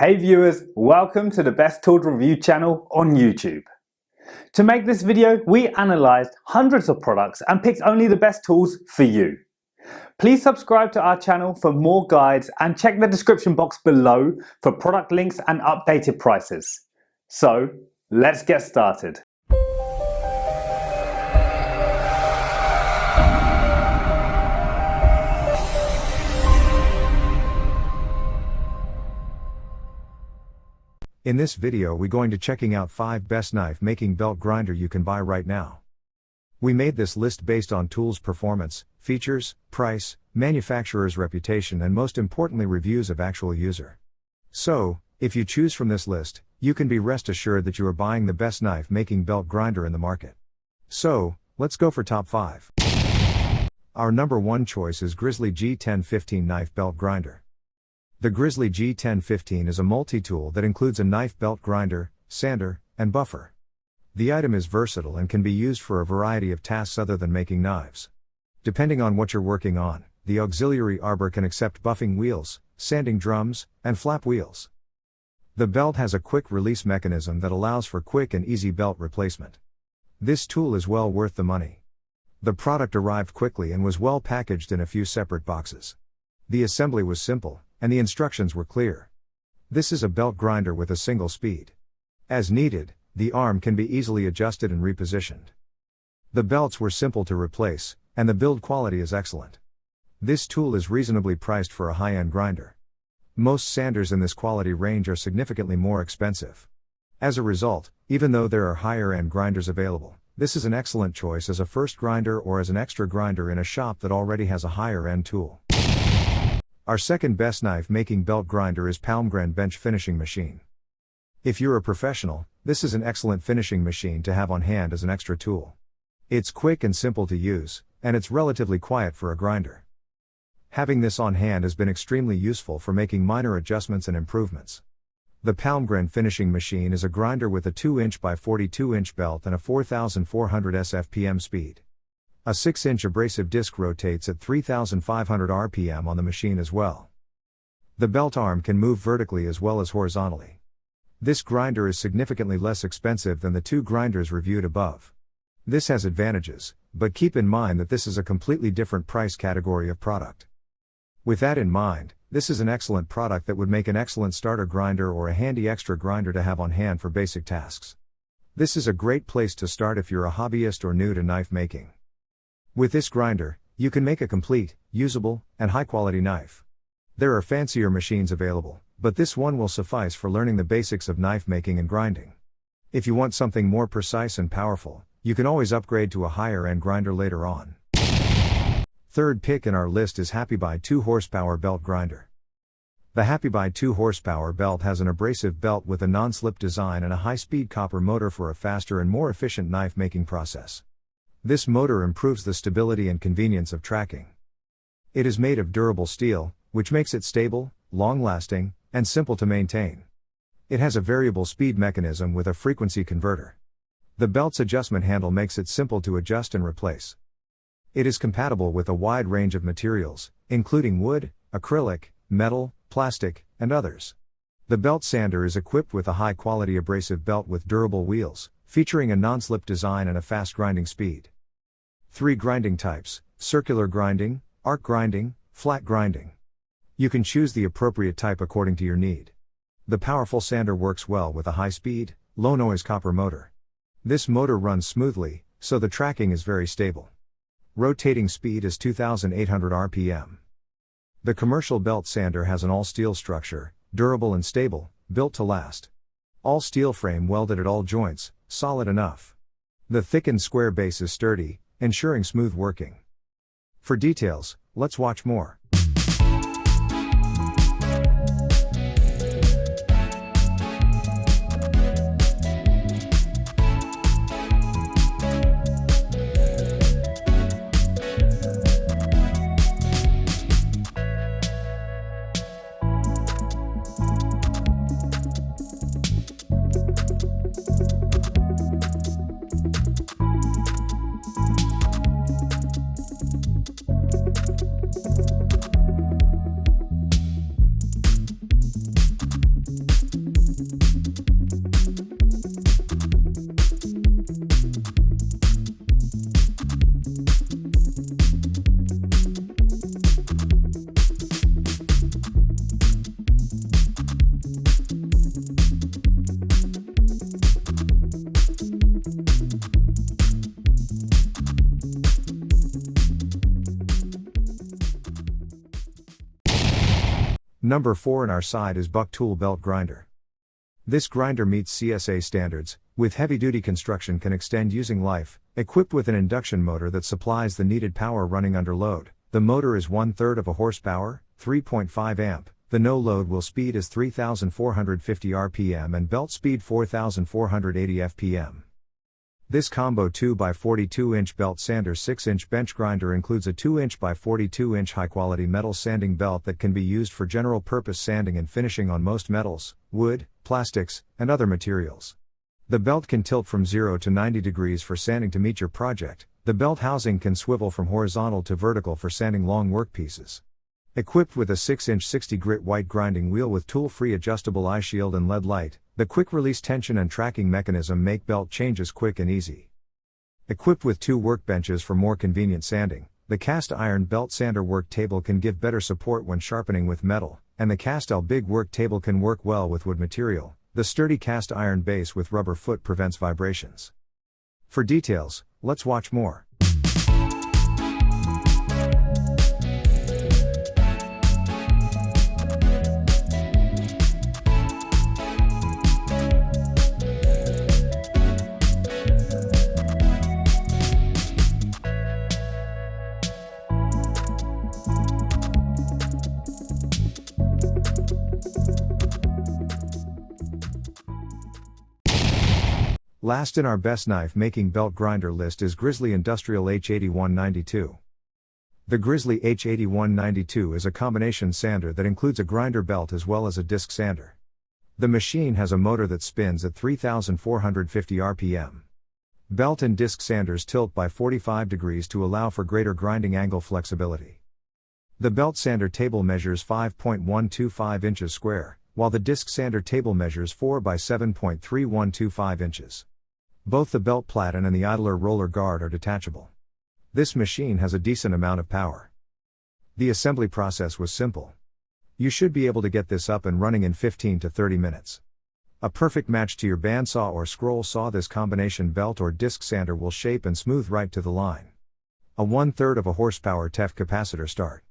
Hey viewers, welcome to the Best Tools Review channel on YouTube. To make this video, we analysed hundreds of products and picked only the best tools for you. Please subscribe to our channel for more guides and check the description box below for product links and updated prices. So, let's get started. In this video we're going to checking out 5 best knife making belt grinder you can buy right now. We made this list based on tools performance, features, price, manufacturer's reputation and most importantly reviews of actual user. So, if you choose from this list, you can be rest assured that you are buying the best knife making belt grinder in the market. So, let's go for top 5. Our number 1 choice is Grizzly G1015 knife belt grinder. The Grizzly G1015 is a multi-tool that includes a knife belt grinder, sander, and buffer. The item is versatile and can be used for a variety of tasks other than making knives. Depending on what you're working on, the auxiliary arbor can accept buffing wheels, sanding drums, and flap wheels. The belt has a quick release mechanism that allows for quick and easy belt replacement. This tool is well worth the money. The product arrived quickly and was well packaged in a few separate boxes. The assembly was simple, and the instructions were clear. This is a belt grinder with a single speed. As needed, the arm can be easily adjusted and repositioned. The belts were simple to replace, and the build quality is excellent. This tool is reasonably priced for a high-end grinder. Most sanders in this quality range are significantly more expensive. As a result, even though there are higher-end grinders available, this is an excellent choice as a first grinder or as an extra grinder in a shop that already has a higher-end tool. Our second best knife making belt grinder is Palmgren bench finishing machine. If you're a professional, this is an excellent finishing machine to have on hand as an extra tool. It's quick and simple to use, and it's relatively quiet for a grinder. Having this on hand has been extremely useful for making minor adjustments and improvements. The Palmgren finishing machine is a grinder with a 2-inch by 42-inch belt and a 4,400 SFPM speed. A 6-inch abrasive disc rotates at 3,500 RPM on the machine as well. The belt arm can move vertically as well as horizontally. This grinder is significantly less expensive than the 2 grinders reviewed above. This has advantages, but keep in mind that this is a completely different price category of product. With that in mind, this is an excellent product that would make an excellent starter grinder or a handy extra grinder to have on hand for basic tasks. This is a great place to start if you're a hobbyist or new to knife making. With this grinder, you can make a complete, usable, and high-quality knife. There are fancier machines available, but this one will suffice for learning the basics of knife making and grinding. If you want something more precise and powerful, you can always upgrade to a higher-end grinder later on. Third pick in our list is Happybuy 2 horsepower belt grinder. The Happybuy 2 horsepower belt has an abrasive belt with a non-slip design and a high-speed copper motor for a faster and more efficient knife making process. This motor improves the stability and convenience of tracking. It is made of durable steel, which makes it stable, long-lasting, and simple to maintain. It has a variable speed mechanism with a frequency converter. The belt's adjustment handle makes it simple to adjust and replace. It is compatible with a wide range of materials, including wood, acrylic, metal, plastic, and others. The belt sander is equipped with a high-quality abrasive belt with durable wheels, featuring a non-slip design and a fast grinding speed. 3 grinding types: circular grinding, arc grinding, flat grinding. You can choose the appropriate type according to your need. The powerful sander works well with a high-speed, low-noise copper motor. This motor runs smoothly, so the tracking is very stable. Rotating speed is 2,800 RPM. The commercial belt sander has an all-steel structure, durable and stable, built to last. All steel frame welded at all joints, solid enough. The thickened square base is sturdy, ensuring smooth working. For details, let's watch more. Number 4 in our side is Bucktool Belt Grinder. This grinder meets CSA standards, with heavy-duty construction can extend using life, equipped with an induction motor that supplies the needed power running under load. The motor is 1/3 of a horsepower, 3.5 amp. The no-load wheel speed is 3,450 rpm and belt speed 4,480 fpm. This combo 2x42-inch belt sander 6-inch bench grinder includes a 2-inch by 42-inch high-quality metal sanding belt that can be used for general-purpose sanding and finishing on most metals, wood, plastics, and other materials. The belt can tilt from 0 to 90 degrees for sanding to meet your project. The belt housing can swivel from horizontal to vertical for sanding long workpieces. Equipped with a 6-inch 60-grit white grinding wheel with tool-free adjustable eye shield and LED light, the quick-release tension and tracking mechanism make belt changes quick and easy. Equipped with 2 workbenches for more convenient sanding, the cast iron belt sander work table can give better support when sharpening with metal, and the cast-L big work table can work well with wood material. The sturdy cast iron base with rubber foot prevents vibrations. For details, let's watch more. Last in our best knife making belt grinder list is Grizzly Industrial H8192. The Grizzly H8192 is a combination sander that includes a grinder belt as well as a disc sander. The machine has a motor that spins at 3,450 rpm. Belt and disc sanders tilt by 45 degrees to allow for greater grinding angle flexibility. The belt sander table measures 5.125 inches square, while the disc sander table measures 4 by 7.3125 inches. Both the belt platen and the idler roller guard are detachable. This machine has a decent amount of power. The assembly process was simple. You should be able to get this up and running in 15 to 30 minutes. A perfect match to your bandsaw or scroll saw, this combination belt or disc sander will shape and smooth right to the line. A 1/3 of a horsepower TEF capacitor start.